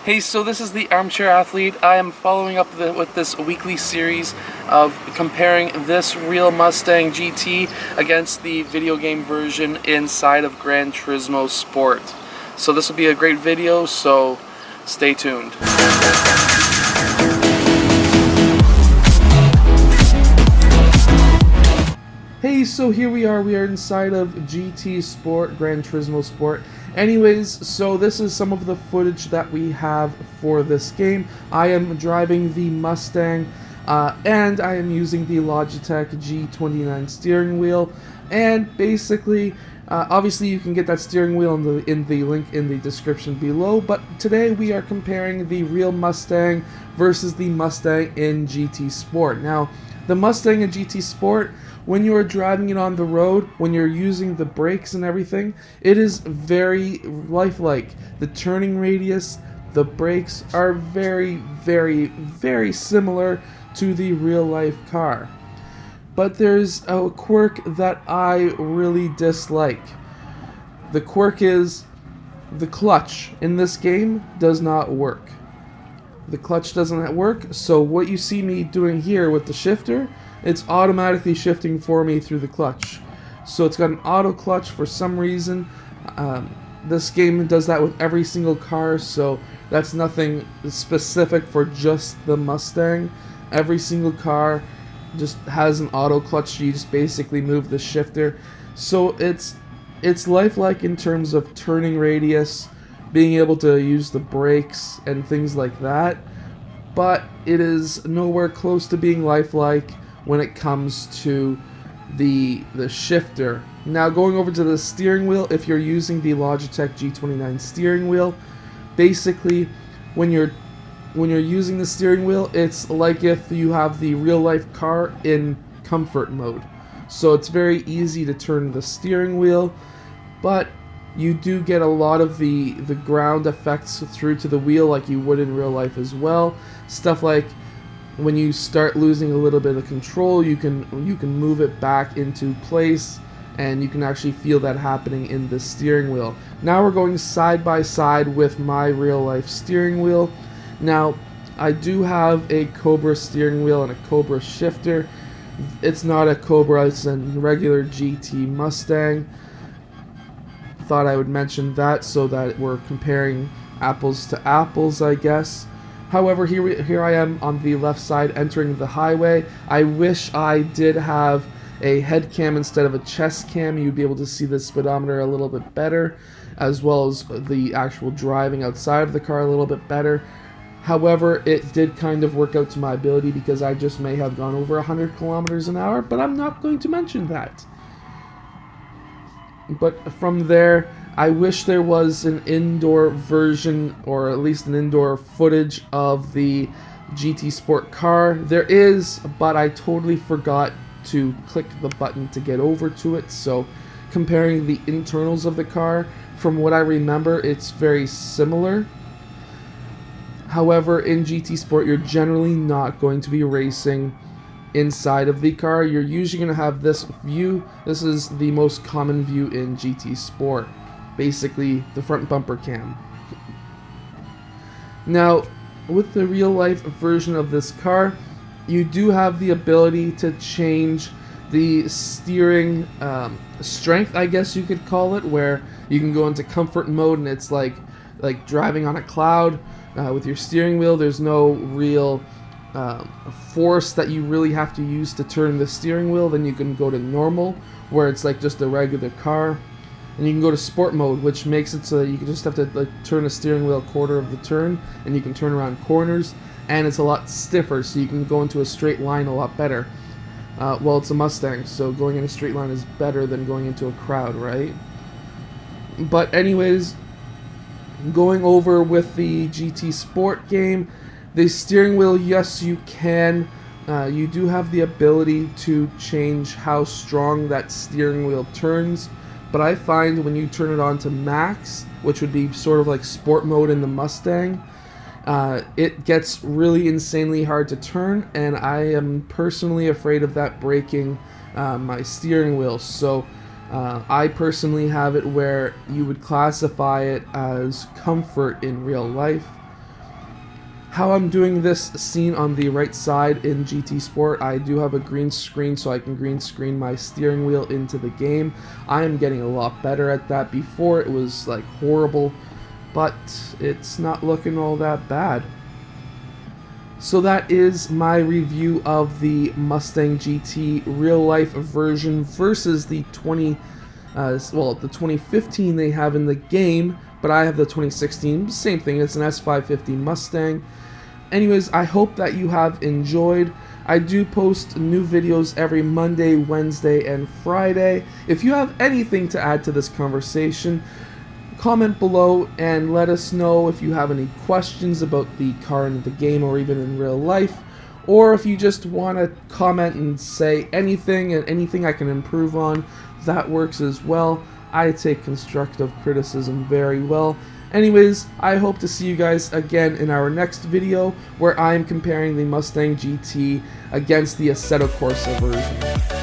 Hey, so this is the Armchair Athlete. I am following up with this weekly series of comparing this real Mustang GT against the video game version inside of Gran Turismo Sport. So this will be a great video, so stay tuned. Hey, so here we are inside of GT Sport, Gran Turismo Sport. Anyways, so this is some of the footage that we have for this game. I am driving the Mustang, and I am using the Logitech G29 steering wheel. And basically, obviously you can get that steering wheel in the link in the description below, but today we are comparing the real Mustang versus the Mustang in GT Sport. Now, the Mustang in GT Sport, when you are driving it on the road, when you're using the brakes and everything, it is very lifelike. The turning radius, the brakes are very, very, very similar to the real life car. But there's a quirk that I really dislike. The quirk is the clutch in this game does not work. The clutch doesn't work, so what you see me doing here with the shifter, it's automatically shifting for me through the clutch. So it's got an auto clutch for some reason. This game does that with every single car, so that's nothing specific for just the Mustang. Every single car just has an auto clutch. You just basically move the shifter. So it's lifelike in terms of turning radius, being able to use the brakes and things like that, but it is nowhere close to being lifelike when it comes to the shifter. Now, going over to the steering wheel, if you're using the Logitech G29 steering wheel, basically when you're using the steering wheel, it's like if you have the real life car in comfort mode. So it's very easy to turn the steering wheel, but you do get a lot of the ground effects through to the wheel like you would in real life as well. Stuff like when you start losing a little bit of control, you can move it back into place, and you can actually feel that happening in the steering wheel. Now we're going side by side with my real life steering wheel. Now, I do have a Cobra steering wheel and a Cobra shifter. It's not a Cobra, it's a regular GT Mustang. Thought I would mention that so that we're comparing apples to apples, I guess. However, here I am on the left side entering the highway. I wish I did have a head cam instead of a chest cam. You'd be able to see the speedometer a little bit better, as well as the actual driving outside of the car a little bit better. However, it did kind of work out to my ability because I just may have gone over 100 kilometers an hour, but I'm not going to mention that. But from there, I wish there was an indoor version, or at least an indoor footage of the GT Sport car. There is, but I totally forgot to click the button to get over to it. So comparing the internals of the car, from what I remember, it's very similar. However, in GT Sport, you're generally not going to be racing inside of the car. You're usually going to have this view. This is the most common view in GT Sport. Basically, the front bumper cam. Now, with the real life version of this car, you do have the ability to change the steering strength, I guess you could call it, where you can go into comfort mode and it's like driving on a cloud. With your steering wheel, there's no real force that you really have to use to turn the steering wheel. Then you can go to normal, where it's like just a regular car. And you can go to sport mode, which makes it so that you can just have to turn the steering wheel a quarter of the turn, and you can turn around corners, and it's a lot stiffer, so you can go into a straight line a lot better. Well, it's a Mustang, so going in a straight line is better than going into a crowd, right? But anyways, going over with the GT Sport game, the steering wheel, yes, you can. You do have the ability to change how strong that steering wheel turns. But I find when you turn it on to max, which would be sort of like sport mode in the Mustang, it gets really insanely hard to turn, and I am personally afraid of that breaking my steering wheel. So I personally have it where you would classify it as comfort in real life. How I'm doing this scene on the right side in GT Sport, I do have a green screen so I can green screen my steering wheel into the game. I am getting a lot better at that. Before it was like horrible, but it's not looking all that bad. So that is my review of the Mustang GT real life version versus the 2015 they have in the game, but I have the 2016, same thing, it's an S550 Mustang. Anyways, I hope that you have enjoyed. I do post new videos every Monday, Wednesday, and Friday. If you have anything to add to this conversation, comment below and let us know if you have any questions about the car in the game or even in real life, or if you just want to comment and say anything and anything I can improve on, that works as well. I take constructive criticism very well. Anyways, I hope to see you guys again in our next video where I am comparing the Mustang GT against the Assetto Corsa version.